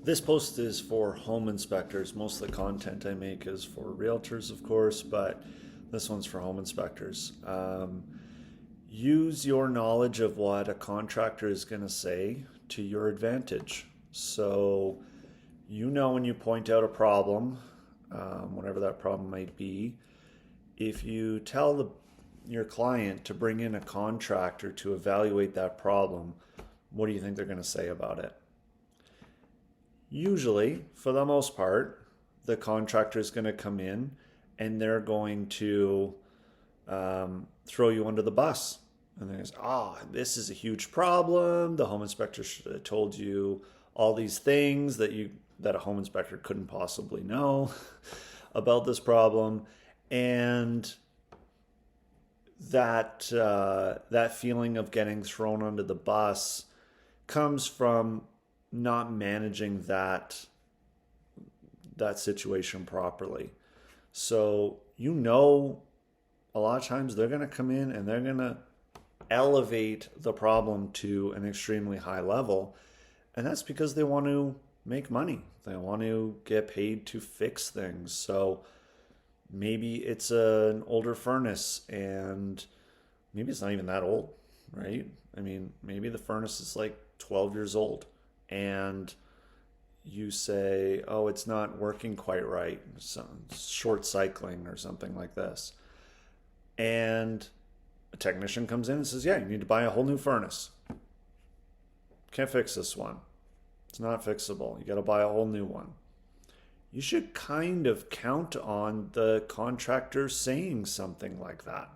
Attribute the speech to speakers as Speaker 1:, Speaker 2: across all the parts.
Speaker 1: This post is for home inspectors. Most of the content I make is for realtors, of course, but this one's for home inspectors. Use your knowledge of what a contractor is going to say to your advantage. So, when you point out a problem, whatever that problem might be, if you tell your client to bring in a contractor to evaluate that problem, what do you think they're going to say about it? Usually, for the most part, the contractor is going to come in and they're going to throw you under the bus. And they're this is a huge problem. The home inspector should have told you all these things that a home inspector couldn't possibly know about this problem. And that feeling of getting thrown under the bus comes from not managing that situation properly. So a lot of times they're going to come in and they're going to elevate the problem to an extremely high level, and that's because they want to make money. They want to get paid to fix things. So maybe it's an older furnace, and maybe it's not even that old, right? I mean, maybe the furnace is like 12 years old, and you say, oh, it's not working quite right, some short cycling or something like this. And a technician comes in and says, yeah, you need to buy a whole new furnace. Can't fix this one. It's not fixable. You got to buy a whole new one. You should kind of count on the contractor saying something like that,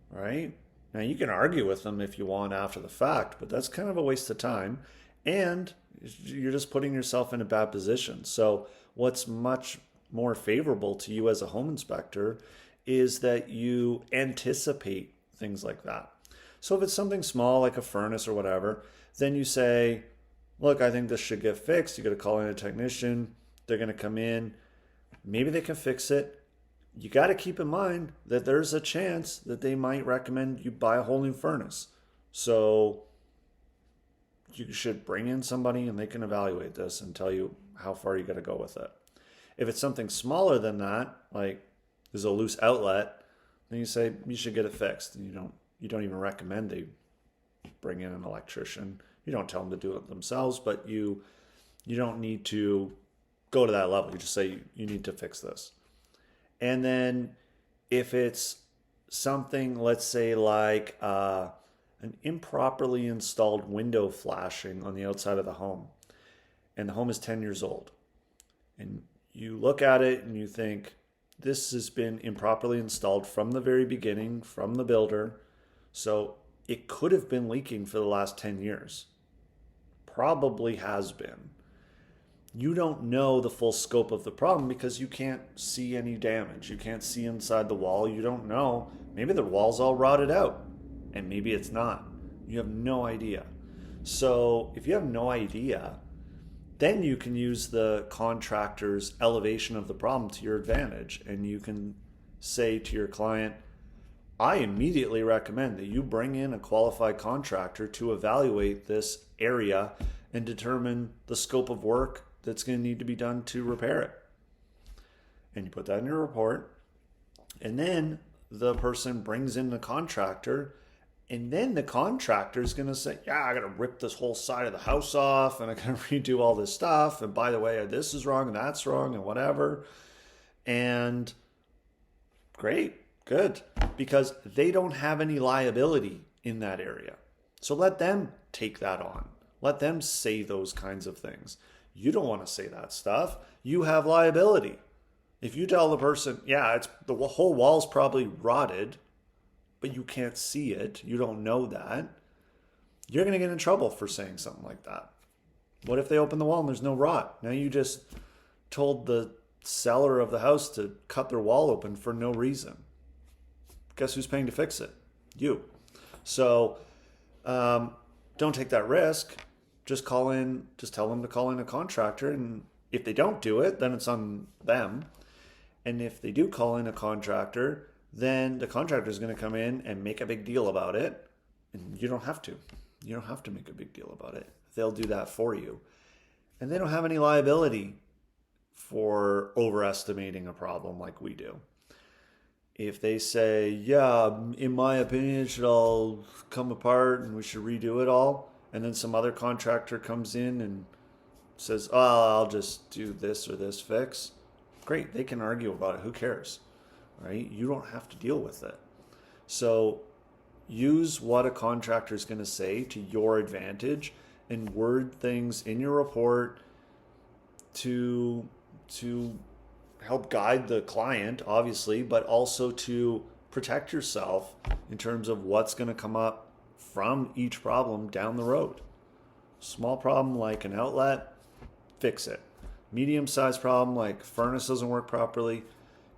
Speaker 1: right? Now, you can argue with them if you want after the fact, but that's kind of a waste of time. And you're just putting yourself in a bad position. So what's much more favorable to you as a home inspector is that you anticipate things like that. So if it's something small like a furnace or whatever, then you say, look, I think this should get fixed. You got to call in a technician. They're going to come in. Maybe they can fix it. You got to keep in mind that there's a chance that they might recommend you buy a whole new furnace. So you should bring in somebody and they can evaluate this and tell you how far you got to go with it. If it's something smaller than that, like there's a loose outlet, then you say you should get it fixed. And you don't even recommend they bring in an electrician. You don't tell them to do it themselves, but you don't need to go to that level. You just say you need to fix this. And then if it's something, let's say like an improperly installed window flashing on the outside of the home, and the home is 10 years old, and you look at it and you think, this has been improperly installed from the very beginning, from the builder, so it could have been leaking for the last 10 years. Probably has been. You don't know the full scope of the problem because you can't see any damage. You can't see inside the wall. You don't know. Maybe the wall's all rotted out, and maybe it's not. You have no idea. So if you have no idea, then you can use the contractor's elevation of the problem to your advantage. And you can say to your client, I immediately recommend that you bring in a qualified contractor to evaluate this area and determine the scope of work that's going to need to be done to repair it. And you put that in your report. And then the person brings in the contractor, and then the contractor is going to say, yeah, I got to rip this whole side of the house off, and I got to redo all this stuff. And by the way, this is wrong and that's wrong and whatever. And great, good, because they don't have any liability in that area. So let them take that on. Let them say those kinds of things. You don't want to say that stuff. You have liability. If you tell the person, yeah, the whole wall's probably rotted, but you can't see it, you don't know that, you're going to get in trouble for saying something like that. What if they open the wall and there's no rot? Now you just told the seller of the house to cut their wall open for no reason. Guess who's paying to fix it? You. So don't take that risk. Just tell them to call in a contractor, and if they don't do it, then it's on them. And if they do call in a contractor, then the contractor is going to come in and make a big deal about it, and you don't have to. You don't have to make a big deal about it. They'll do that for you. and they don't have any liability for overestimating a problem like we do. If they say, yeah, in my opinion, it should all come apart and we should redo it all, and then some other contractor comes in and says, oh, I'll just do this or this fix, great, they can argue about it. Who cares, right? You don't have to deal with it. So use what a contractor is going to say to your advantage and word things in your report to help guide the client, obviously, but also to protect yourself in terms of what's going to come up from each problem down the road. Small problem like an outlet, fix it. Medium-sized problem like furnace doesn't work properly,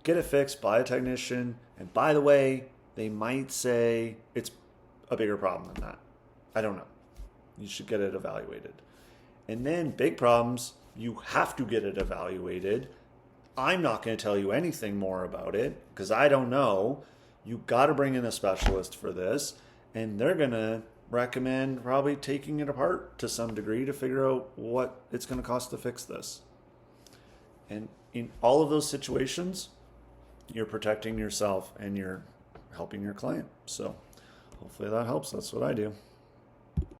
Speaker 1: get it fixed by a technician. And by the way, they might say it's a bigger problem than that. I don't know. You should get it evaluated. And then big problems, you have to get it evaluated. I'm not going to tell you anything more about it because I don't know. You got to bring in a specialist for this, and they're going to recommend probably taking it apart to some degree to figure out what it's going to cost to fix this. And in all of those situations, you're protecting yourself and you're helping your client. So hopefully that helps. That's what I do.